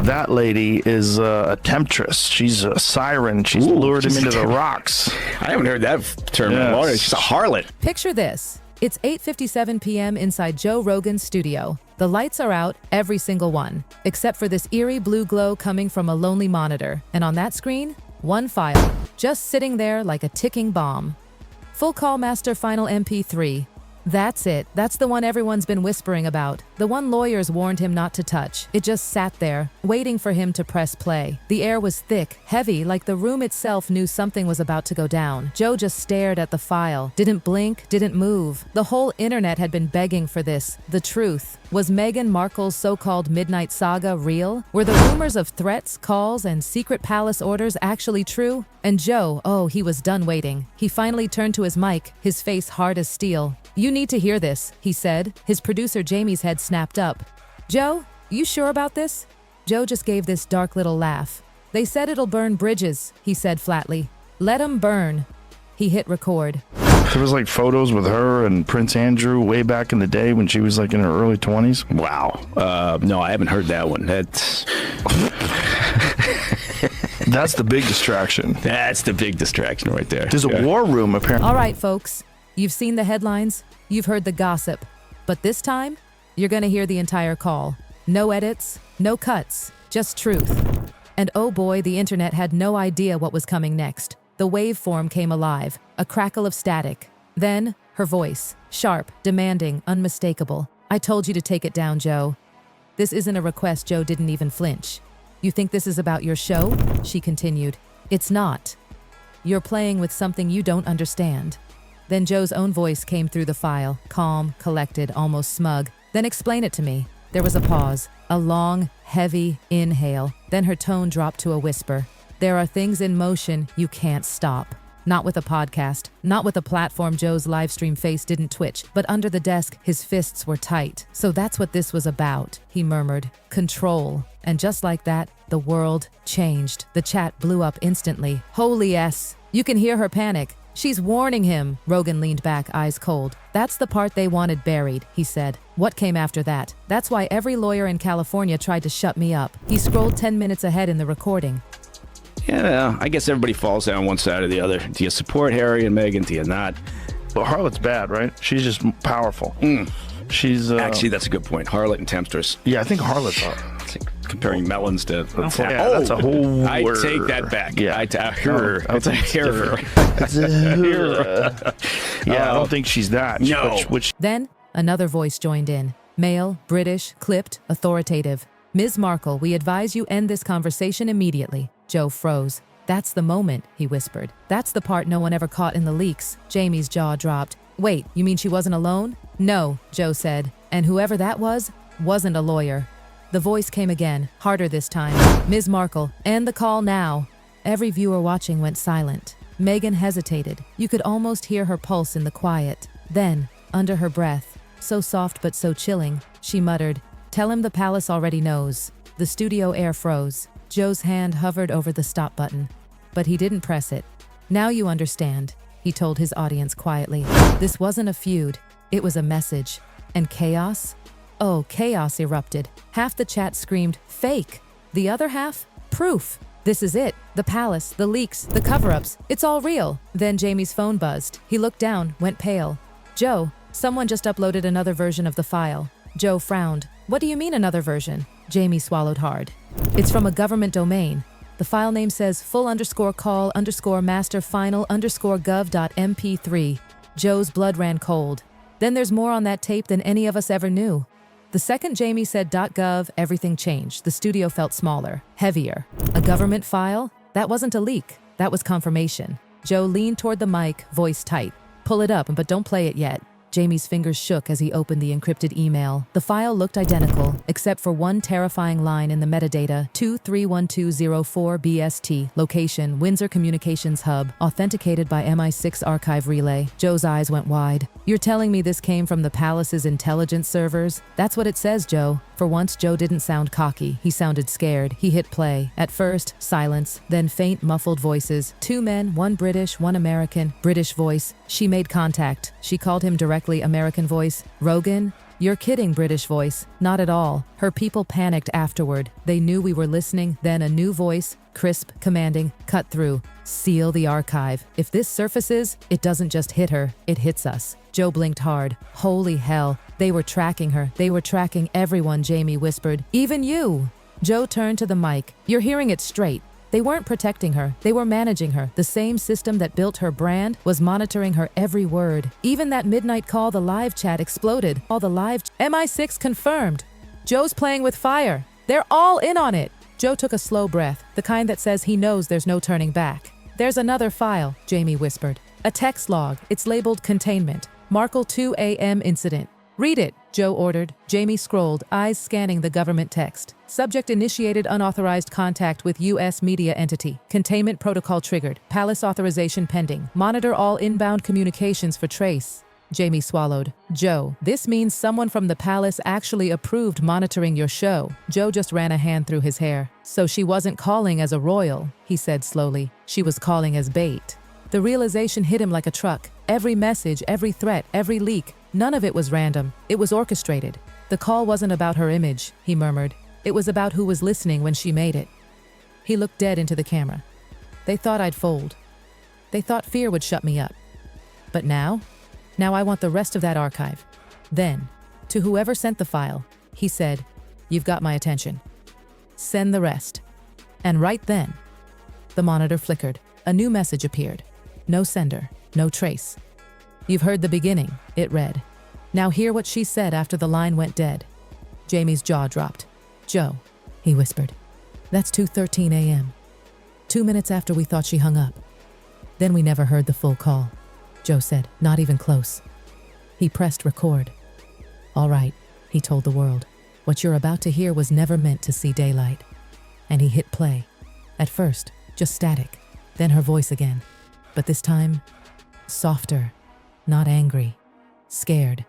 That lady is a temptress. She's a siren. She's lured him into the rocks. I haven't heard that term in a while. She's a harlot. Picture this. It's 8:57 p.m. inside Joe Rogan's studio. The lights are out, every single one, except for this eerie blue glow coming from a lonely monitor. And on that screen, one file, just sitting there like a ticking bomb. Full Call Master Final MP3. That's it. That's the one everyone's been whispering about. The one lawyers warned him not to touch. It just sat there, waiting for him to press play. The air was thick, heavy, like the room itself knew something was about to go down. Joe just stared at the file, didn't blink, didn't move. The whole internet had been begging for this. The truth. Was Meghan Markle's so-called midnight saga real? Were the rumors of threats, calls, and secret palace orders actually true? And Joe, oh, he was done waiting. He finally turned to his mic, his face hard as steel. "You need to hear this," he said. His producer Jamie's head snapped up. "Joe, you sure about this?" Joe just gave this dark little laugh. "They said it'll burn bridges," he said flatly. "Let 'em burn." He hit record. There was like photos with her and Prince Andrew way back in the day when she was like in her early 20s. Wow. No, I haven't heard that one. That's That's the big distraction. That's the big distraction right there. There's a war room apparently. All right, folks. You've seen the headlines. You've heard the gossip. But this time, you're going to hear the entire call. No edits, no cuts, just truth. And oh boy, the internet had no idea what was coming next. The waveform came alive, a crackle of static. Then, her voice, sharp, demanding, unmistakable. "I told you to take it down, Joe." This isn't a request. Joe didn't even flinch. "You think this is about your show?" she continued. "It's not. You're playing with something you don't understand." Then Joe's own voice came through the file, calm, collected, almost smug. "Then explain it to me." There was a pause, a long, heavy inhale. Then her tone dropped to a whisper. "There are things in motion you can't stop. Not with a podcast, not with a platform." Joe's livestream face didn't twitch, but under the desk, his fists were tight. "So that's what this was about," he murmured. "Control." And just like that, the world changed. The chat blew up instantly. "Holy S." You can hear her panic. "She's warning him." Rogan leaned back, eyes cold. "That's the part they wanted buried," he said. "What came after that? That's why every lawyer in California tried to shut me up." He scrolled 10 minutes ahead in the recording. Yeah, I guess everybody falls down one side or the other. Do you support Harry and Meghan? Do you not? But Harlot's bad, right? She's just powerful. She's Actually, that's a good point. Harlot and temptress. yeah, I think Harlot's It's like comparing melons to. yeah, that's a whole I word. take that back. Yeah. It's a terror. Yeah, I don't think she's that. No. Which Then, another voice joined in. Male, British, clipped, authoritative. "Ms. Markle, we advise you end this conversation immediately." Joe froze. "That's the moment," he whispered. "That's the part no one ever caught in the leaks." Jamie's jaw dropped. "Wait, you mean she wasn't alone?" "No," Joe said. "And whoever that was, wasn't a lawyer." The voice came again, harder this time. "Ms. Markle, end the call now." Every viewer watching went silent. Meghan hesitated. You could almost hear her pulse in the quiet. Then, under her breath, so soft but so chilling, she muttered, "Tell him the palace already knows." The studio air froze. Joe's hand hovered over the stop button, but he didn't press it. "Now you understand," he told his audience quietly. This wasn't a feud. It was a message. And chaos? Oh, chaos erupted. Half the chat screamed, "Fake!" The other half, "Proof! This is it. The palace, the leaks, the cover-ups. It's all real." Then Jamie's phone buzzed. He looked down, went pale. "Joe, someone just uploaded another version of the file." Joe frowned. "What do you mean another version?" Jamie swallowed hard. "It's from a government domain. The file name says full_call_master_final_gov.mp3. Joe's blood ran cold. "Then there's more on that tape than any of us ever knew." The second Jamie said .gov, everything changed. The studio felt smaller, heavier. A government file? That wasn't a leak. That was confirmation. Joe leaned toward the mic, voice tight. "Pull it up, but don't play it yet." Jamie's fingers shook as he opened the encrypted email. The file looked identical, except for one terrifying line in the metadata, 231204 BST, location, Windsor Communications Hub, authenticated by MI6 archive relay. Joe's eyes went wide. "You're telling me this came from the palace's intelligence servers?" "That's what it says, Joe." For once, Joe didn't sound cocky. He sounded scared. He hit play. At first, silence, then faint, muffled voices. Two men, one British, one American. British voice. She made contact. She called him directly. American voice. "Rogan, You're kidding, British voice. Not at all. Her people panicked afterward. They knew we were listening. Then a new voice, crisp, commanding, cut through. Seal the archive. If this surfaces, it doesn't just hit her, it hits us. Joe blinked hard. Holy hell. They were tracking her. They were tracking everyone, Jamie whispered. Even you. Joe turned to the mic. You're hearing it straight. They weren't protecting her, they were managing her. The same system that built her brand was monitoring her every word. Even that midnight call, the live chat exploded. All the live MI6 confirmed. Joe's playing with fire. They're all in on it. Joe took a slow breath, the kind that says he knows there's no turning back. There's another file, Jamie whispered. A text log. It's labeled containment. Markle 2 a.m. incident. Read it, Joe ordered. Jamie scrolled, eyes scanning the government text. Subject initiated unauthorized contact with U.S. media entity. Containment protocol triggered. Palace authorization pending. Monitor all inbound communications for trace. Jamie swallowed. Joe, this means someone from the palace actually approved monitoring your show. Joe just ran a hand through his hair. So she wasn't calling as a royal, he said slowly. She was calling as bait. The realization hit him like a truck. Every message, every threat, every leak. None of it was random. It was orchestrated. The call wasn't about her image, he murmured. It was about who was listening when she made it. He looked dead into the camera. They thought I'd fold. They thought fear would shut me up. But now I want the rest of that archive. Then, to whoever sent the file, he said, "You've got my attention. Send the rest." And right then, the monitor flickered. A new message appeared. No sender, no trace. "You've heard the beginning," it read. "Now hear what she said after the line went dead." Jamie's jaw dropped. "Joe," he whispered, "that's 2:13 a.m. 2 minutes after we thought she hung up. Then we never heard the full call." Joe said, "Not even close." He pressed record. "All right," he told the world. "What you're about to hear was never meant to see daylight." And he hit play. At first, just static. Then her voice again. But this time, softer. Not angry. Scared.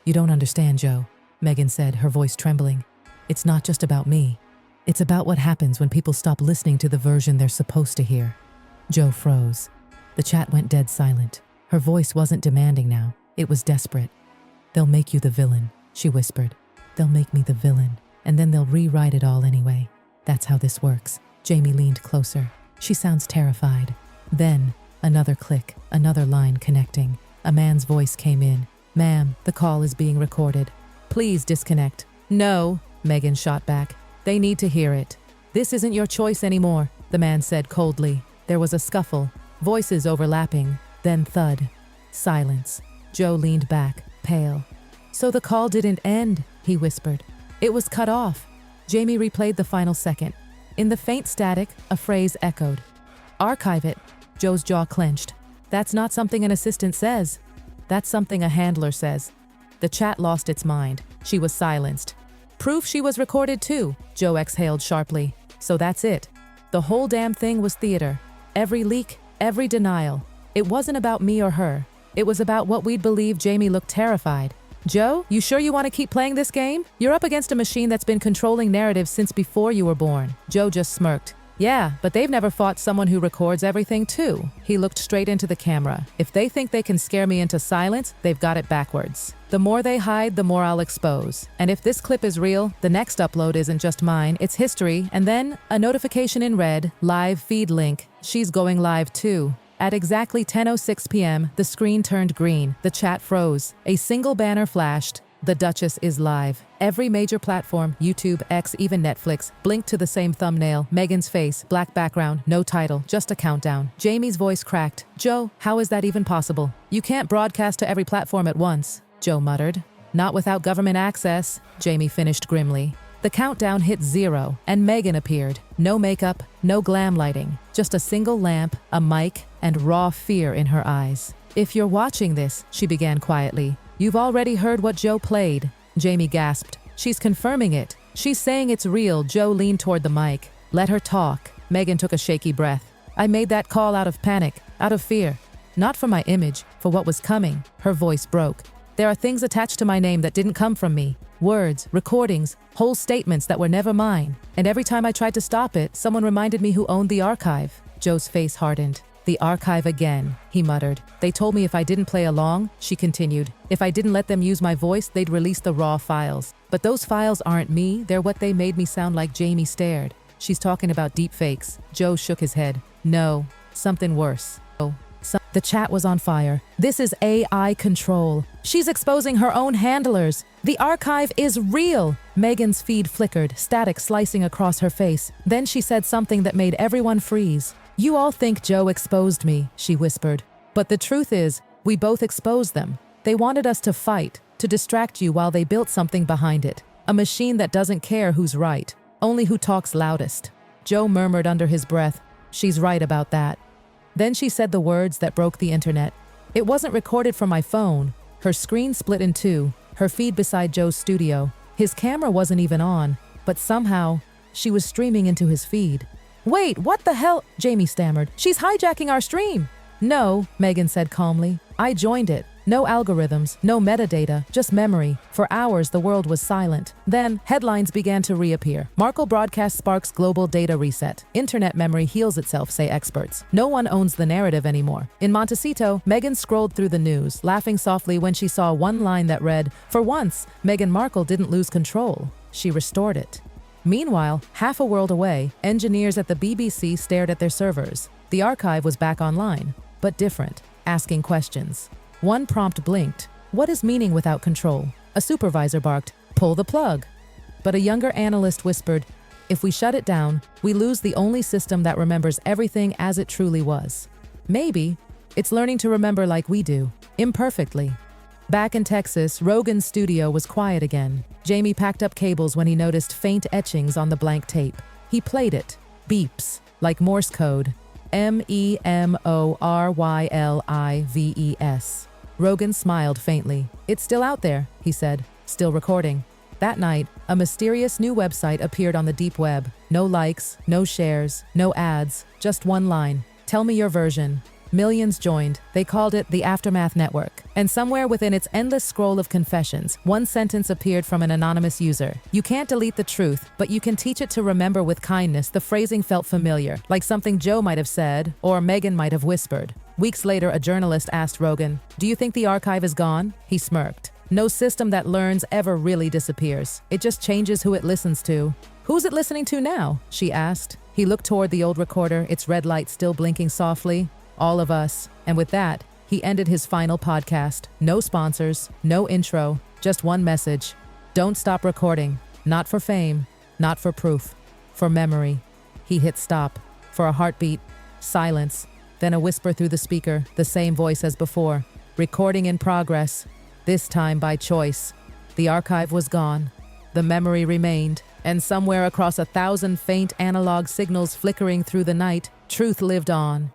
"You don't understand, Joe," Meghan said, her voice trembling. "It's not just about me. It's about what happens when people stop listening to the version they're supposed to hear." Joe froze. The chat went dead silent. Her voice wasn't demanding now. It was desperate. "They'll make you the villain," she whispered. "They'll make me the villain, and then they'll rewrite it all anyway. That's how this works." Jamie leaned closer. "She sounds terrified." Then, another click, another line connecting. A man's voice came in. "Ma'am, the call is being recorded. Please disconnect." "No," Meghan shot back. "They need to hear it. This isn't your choice anymore," the man said coldly. There was a scuffle, voices overlapping, then thud. Silence. Joe leaned back, pale. "So the call didn't end," he whispered. "It was cut off." Jamie replayed the final second. In the faint static, a phrase echoed. "Archive it." Joe's jaw clenched. That's not something an assistant says. That's something a handler says. The chat lost its mind. She was silenced. "Proof she was recorded too," Joe exhaled sharply. "So that's it. The whole damn thing was theater. Every leak, every denial. It wasn't about me or her. It was about what we'd believe." Jamie looked terrified. "Joe, you sure you want to keep playing this game? You're up against a machine that's been controlling narratives since before you were born." Joe just smirked. "Yeah, but they've never fought someone who records everything too." He looked straight into the camera. "If they think they can scare me into silence, they've got it backwards. The more they hide, the more I'll expose. And if this clip is real, the next upload isn't just mine, it's history." And then, a notification in red, live feed link. She's going live too. At exactly 10:06 p.m., the screen turned green. The chat froze. A single banner flashed. "The Duchess is live." Every major platform, YouTube, X, even Netflix, blinked to the same thumbnail. Meghan's face, black background, no title, just a countdown. Jamie's voice cracked. "Joe, how is that even possible? You can't broadcast to every platform at once," Joe muttered. "Not without government access," Jamie finished grimly. The countdown hit 0, and Meghan appeared. No makeup, no glam lighting, just a single lamp, a mic, and raw fear in her eyes. "If you're watching this," she began quietly, "you've already heard what Joe played." Jamie gasped. "She's confirming it. She's saying it's real." Joe leaned toward the mic. "Let her talk." Meghan took a shaky breath. "I made that call out of panic, out of fear. Not for my image, for what was coming." Her voice broke. "There are things attached to my name that didn't come from me. Words, recordings, whole statements that were never mine. And every time I tried to stop it, someone reminded me who owned the archive." Joe's face hardened. The archive again, he muttered. They told me if I didn't play along, she continued. If I didn't let them use my voice, they'd release the raw files. But those files aren't me, they're what they made me sound like. Jamie stared. She's talking about deep fakes. Joe shook his head. No, something worse. The chat was on fire. This is AI control. She's exposing her own handlers. The archive is real. Meghan's feed flickered, static slicing across her face. Then she said something that made everyone freeze. You all think Joe exposed me, she whispered. But the truth is, we both exposed them. They wanted us to fight, to distract you while they built something behind it. A machine that doesn't care who's right, only who talks loudest. Joe murmured under his breath, she's right about that. Then she said the words that broke the internet. It wasn't recorded from my phone. Her screen split in two, her feed beside Joe's studio. His camera wasn't even on, but somehow, she was streaming into his feed. Wait, what the hell? Jamie stammered. She's hijacking our stream. No, Meghan said calmly. I joined it. No algorithms, no metadata, just memory. For hours, the world was silent. Then, headlines began to reappear. Markle broadcast sparks global data reset. Internet memory heals itself, say experts. No one owns the narrative anymore. In Montecito, Meghan scrolled through the news, laughing softly when she saw one line that read, "For once, Meghan Markle didn't lose control. She restored it." Meanwhile, half a world away, engineers at the BBC stared at their servers. The archive was back online, but different, asking questions. One prompt blinked. What is meaning without control? A supervisor barked, pull the plug. But a younger analyst whispered, if we shut it down, we lose the only system that remembers everything as it truly was. Maybe it's learning to remember like we do, imperfectly. Back in Texas, Rogan's studio was quiet again. Jamie packed up cables when he noticed faint etchings on the blank tape. He played it. Beeps, like Morse code. MEMORYLIVES. Rogan smiled faintly. It's still out there, he said, still recording. That night, a mysterious new website appeared on the deep web. No likes, no shares, no ads, just one line. Tell me your version. Millions joined. They called it the Aftermath Network. And somewhere within its endless scroll of confessions, one sentence appeared from an anonymous user. You can't delete the truth, but you can teach it to remember with kindness. The phrasing felt familiar, like something Joe might have said, or Meghan might have whispered. Weeks later, a journalist asked Rogan, "Do you think the archive is gone?" He smirked. No system that learns ever really disappears. It just changes who it listens to. Who's it listening to now? She asked. He looked toward the old recorder, its red light still blinking softly. All of us. And with that, he ended his final podcast. No sponsors, no intro, just one message. Don't stop recording. Not for fame, not for proof, for memory. He hit stop. For a heartbeat, silence, then a whisper through the speaker, the same voice as before. Recording in progress, this time by choice. The archive was gone. The memory remained, and somewhere across 1,000 faint analog signals flickering through the night, truth lived on.